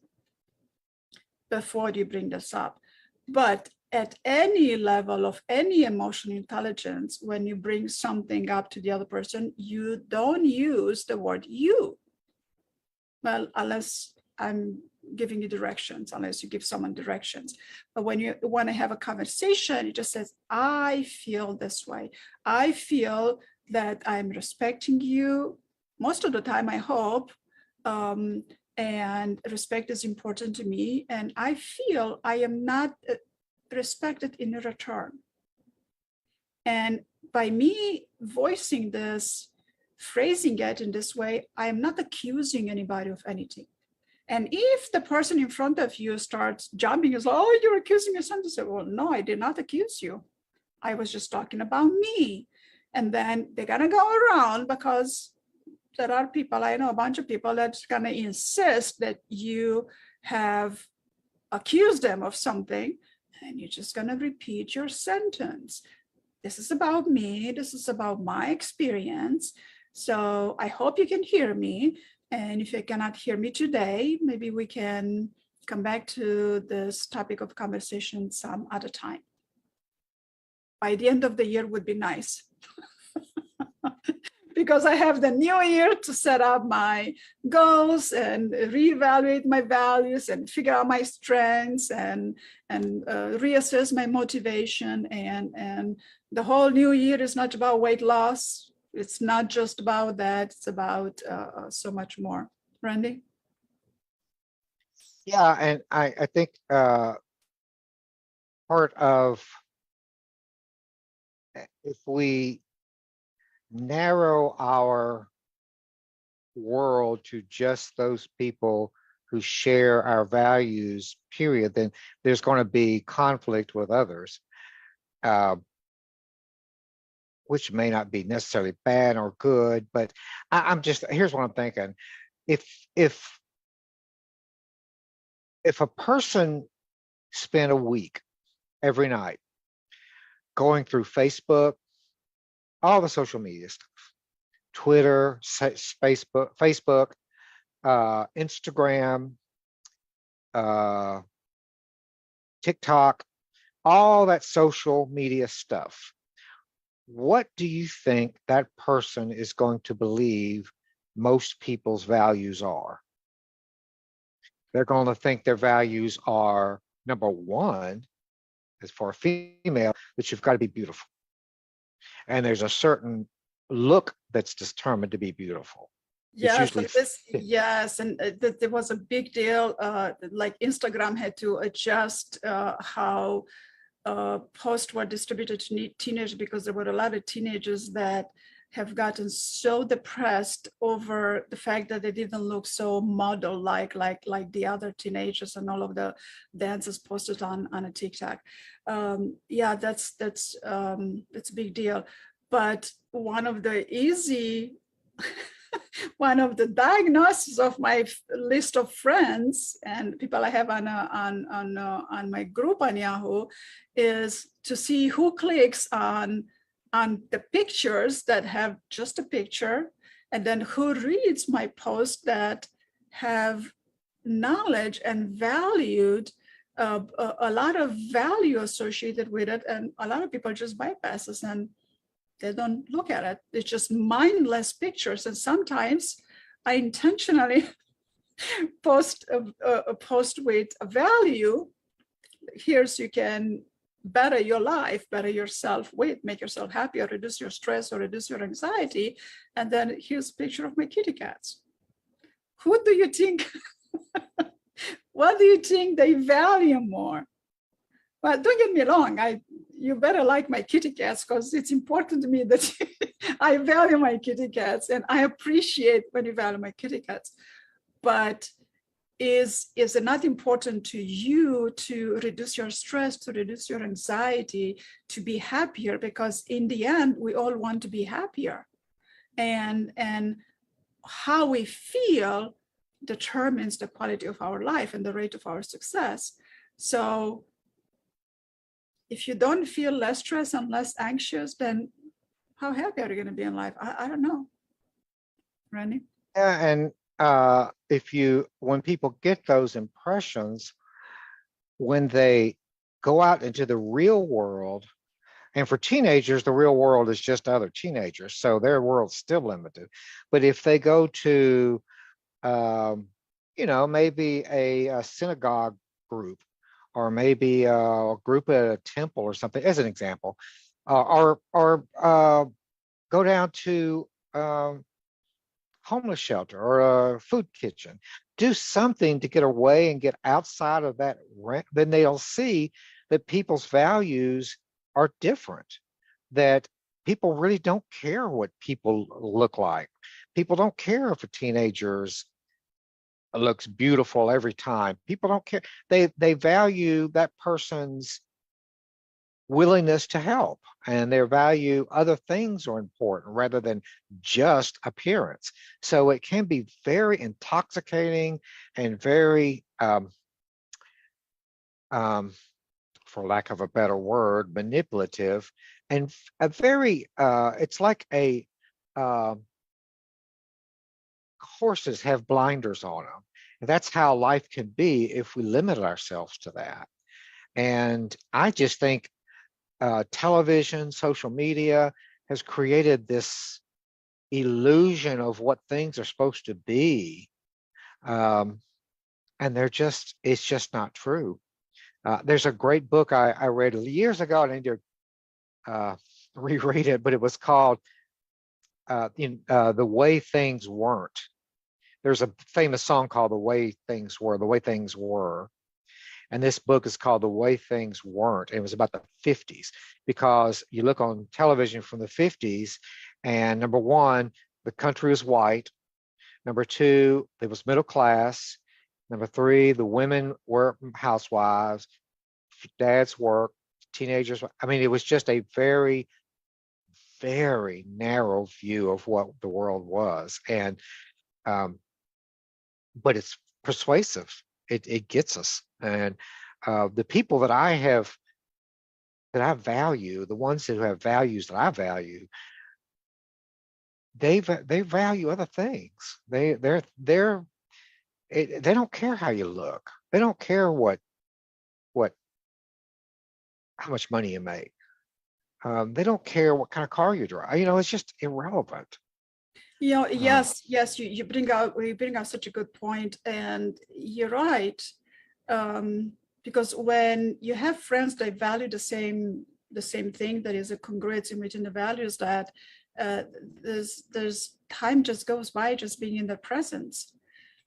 before you bring this up. But at any level of any emotional intelligence, when you bring something up to the other person, you don't use the word you. Well, unless I'm giving you directions, unless you give someone directions. But when you want to have a conversation, it just says, I feel this way. I feel that I'm respecting you most of the time, I hope. And respect is important to me. And I feel I am not respected in return. And by me voicing this, phrasing it in this way, I am not accusing anybody of anything. And if the person in front of you starts jumping, is like, oh, you're accusing me of something. Say, well, no, I did not accuse you. I was just talking about me. And then they're gonna go around, because there are people, I know a bunch of people that's gonna insist that you have accused them of something, and you're just gonna repeat your sentence. This is about me, this is about my experience. So I hope you can hear me. And if you cannot hear me today, maybe we can come back to this topic of conversation some other time. By the end of the year would be nice. Because I have the new year to set up my goals and reevaluate my values and figure out my strengths and reassess my motivation. And the whole new year is not about weight loss. It's not just about that. It's about so much more. Randy? Yeah, and I think part of, if we narrow our world to just those people who share our values, period, then there's going to be conflict with others, which may not be necessarily bad or good. But I'm just, here's what I'm thinking. If if a person spent a week every night going through Facebook, all the social media stuff, Twitter, Facebook, Instagram, uh, TikTok, all that social media stuff, what do you think that person is going to believe most people's values are? They're going to think their values are, number one, as for a female, that you've got to be beautiful. And there's a certain look that's determined to be beautiful. It's Yes, usually and yes, and there was a big deal. Like Instagram had to adjust how posts were distributed to teenagers, because there were a lot of teenagers that have gotten so depressed over the fact that they didn't look so model like the other teenagers and all of the dances posted on a TikTok. Yeah, that's a big deal. But one of the easy one of the diagnoses of my list of friends and people I have on my group on Yahoo is to see who clicks on the pictures that have just a picture, and then who reads my posts that have knowledge and valued a lot of value associated with it, and a lot of people just bypasses and they don't look at it. It's just mindless pictures. And sometimes I intentionally post a post with a value. Here's, you can better your life, better yourself with, make yourself happier, reduce your stress or reduce your anxiety. And then here's a picture of my kitty cats. Who do you think, what do you think they value more? Well, don't get me wrong, you better like my kitty cats, because it's important to me that I value my kitty cats and I appreciate when you value my kitty cats. But is it not important to you to reduce your stress, to reduce your anxiety, to be happier? Because in the end, we all want to be happier. And how we feel determines the quality of our life and the rate of our success. So if you don't feel less stressed and less anxious, then how happy are you going to be in life? I don't know. Randy? Yeah, and when people get those impressions, when they go out into the real world, and for teenagers, the real world is just other teenagers, so their world's still limited. But if they go to, maybe a synagogue group, or maybe a group at a temple or something, as an example, or go down to homeless shelter or a food kitchen, do something to get away and get outside of that rent, then they'll see that people's values are different, that people really don't care what people look like. People don't care if a teenager's looks beautiful every time. People don't care. They value that person's willingness to help, and their value other things are important rather than just appearance. So it can be very intoxicating and very for lack of a better word, manipulative, and a very it's like a horses have blinders on them. And that's how life can be if we limit ourselves to that. And I just think television, social media has created this illusion of what things are supposed to be. And it's just not true. There's a great book I read years ago, and I need to reread it, but it was called The Way Things Weren't. There's a famous song called The Way Things Were. And this book is called The Way Things Weren't. It was about the 50s, because you look on television from the 50s, and number one, the country was white. Number two, it was middle class. Number three, the women were housewives, dads worked, teenagers. I mean, it was just a very, very narrow view of what the world was. And, but it's persuasive. it gets us. And the people that I value, the ones who have values that I value, they value other things. They don't care how you look. They don't care what how much money you make. They don't care what kind of car you drive. It's just irrelevant. Yes, you bring out such a good point, and you're right. Because when you have friends that value the same thing, that is a congruence in between the values, that there's time just goes by just being in their presence.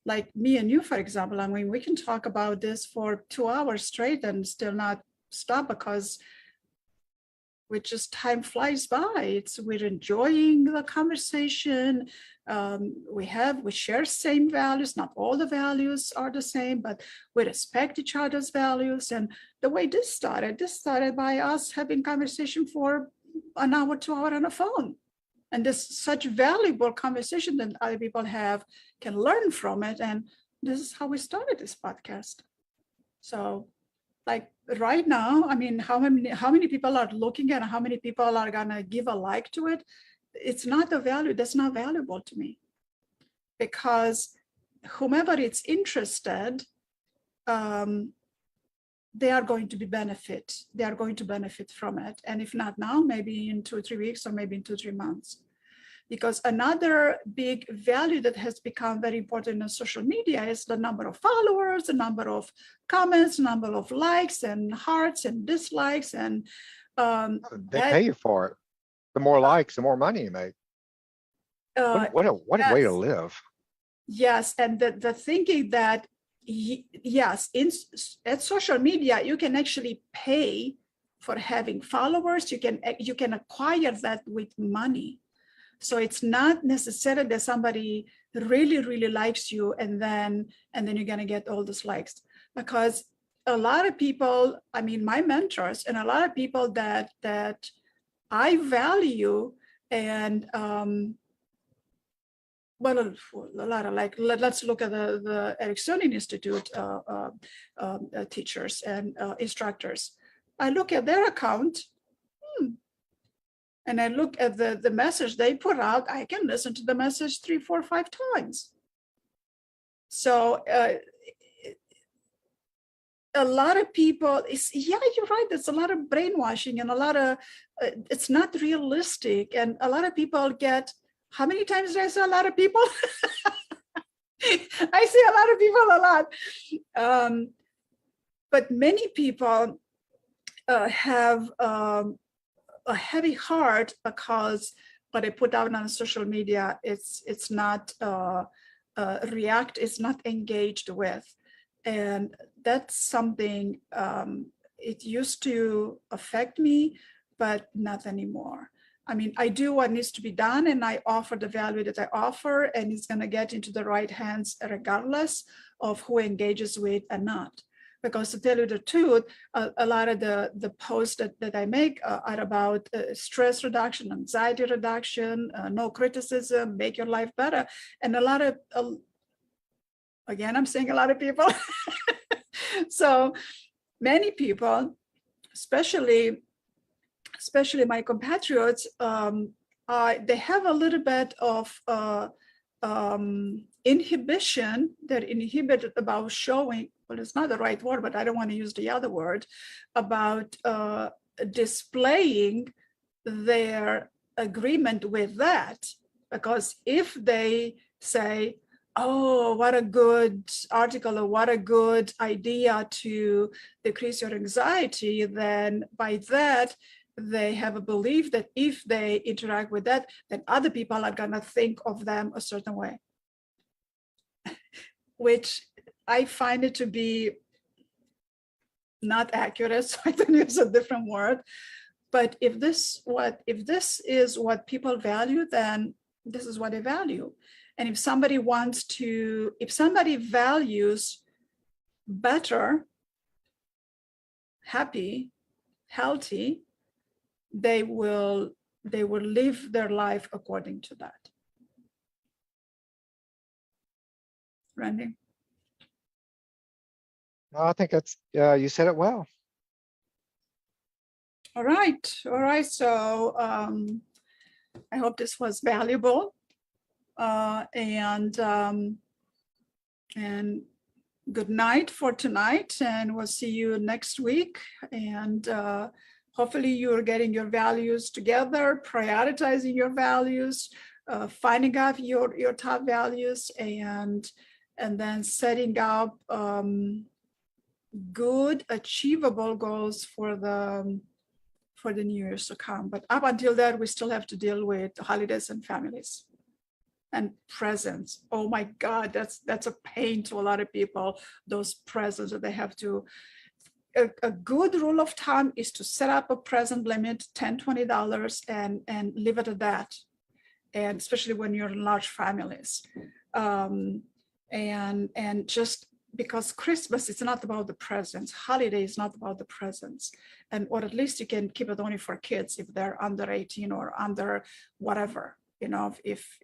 Like me and you, for example, I mean, we can talk about this for 2 hours straight and still not stop, because time flies by. We're enjoying the conversation. We share same values. Not all the values are the same, but we respect each other's values. And the way this started by us having conversation for an hour, 2 hours on the phone. And this such valuable conversation that other people can learn from it. And this is how we started this podcast. So, like right now, I mean, how many people are looking at, how many people are gonna give a like to it? It's not a value. That's not valuable to me, because whomever is interested, they are going to benefit. They are going to benefit from it. And if not now, maybe in 2 or 3 weeks, or maybe in 2 or 3 months. Because another big value that has become very important on social media is the number of followers, the number of comments, number of likes and hearts and dislikes. And they pay you for it. The more likes, the more money you make. What a way to live. Yes, and the thinking that yes, at social media you can actually pay for having followers. You can acquire that with money. So it's not necessarily that somebody really, really likes you and then you're going to get all these likes. Because a lot of people, I mean, my mentors and a lot of people that I value, and well, a lot of, like, let's look at the Ericksonian Institute teachers and instructors. I look at their account, and I look at the message they put out. I can listen to the message 3, 4, 5 times. So a lot of people, you're right, there's a lot of brainwashing and a lot of, it's not realistic. And a lot of people get, how many times did I say a lot of people? I say a lot of people a lot. But many people have a heavy heart, because what I put out on social media, it's not it's not engaged with. And that's something, it used to affect me, but not anymore. I mean, I do what needs to be done, and I offer the value that I offer, and it's going to get into the right hands regardless of who engages with and not. Because to tell you the truth, a lot of the posts that I make are about stress reduction, anxiety reduction, no criticism, make your life better. And a lot of, again, I'm saying a lot of people. So many people, especially my compatriots, they have a little bit of inhibition. They're inhibited about showing, well, it's not the right word, but I don't want to use the other word, about displaying their agreement with that. Because if they say, oh, what a good article, or what a good idea to decrease your anxiety, then by that, they have a belief that if they interact with that, then other people are going to think of them a certain way, which I find it to be not accurate, so I don't use a different word. But if this is what people value, then this is what they value. And if somebody values better, happy, healthy, they will live their life according to that. Randy? I think that's, you said it well. All right. All right. So I hope this was valuable. And good night for tonight. And we'll see you next week. And hopefully you're getting your values together, prioritizing your values, finding out your top values, and then setting up good, achievable goals for the new years to come. But up until that, we still have to deal with holidays and families and presents. Oh my God, that's a pain to a lot of people, those presents that they have to. A good rule of thumb is to set up a present limit, $10, $20, and leave it at that. And especially when you're in large families. And just because Christmas, it's not about the presents. Holiday is not about the presents. And or at least you can keep it only for kids if they're under 18 or under whatever, you know, if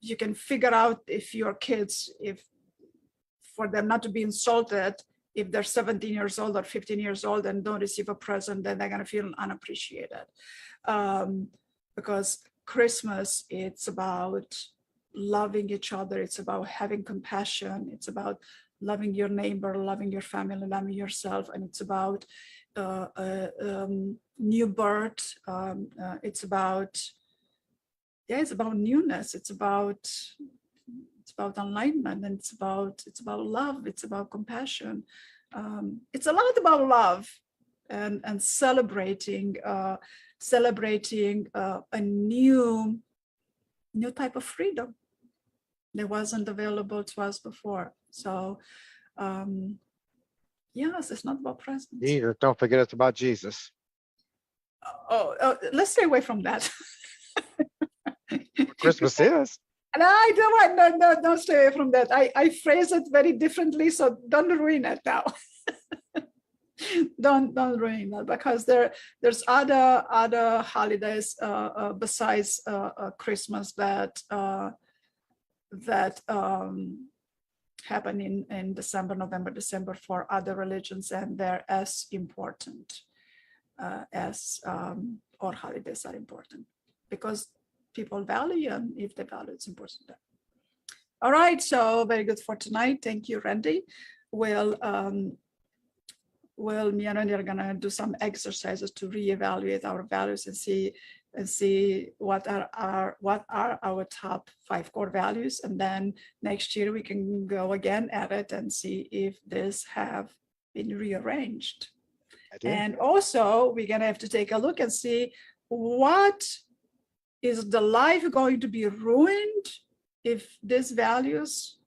you can figure out if your kids, if for them not to be insulted, if they're 17 years old or 15 years old and don't receive a present, then they're gonna feel unappreciated. Because Christmas, it's about loving each other. It's about having compassion. It's about loving your neighbor, loving your family, loving yourself. And it's about new birth. It's about newness. It's about enlightenment, and it's about love. It's about compassion. It's a lot about love and celebrating a new type of freedom that wasn't available to us before. So yes, it's not about presents. Jesus, don't forget it's about Jesus. Let's stay away from that. Christmas is. No, I don't stay away from that. I phrase it very differently, so don't ruin it now. don't ruin that, because there's other holidays besides Christmas that happen in December, November, December for other religions, and they're as important as our holidays are important, because people value, and if they value, it's important to them. All right, so very good for tonight. Thank you, Randy. Well, me and Randy are gonna do some exercises to reevaluate our values and see what are our top 5 core values, and then next year we can go again at it and see if this have been rearranged. And also we're gonna have to take a look and see what is the life going to be ruined if these values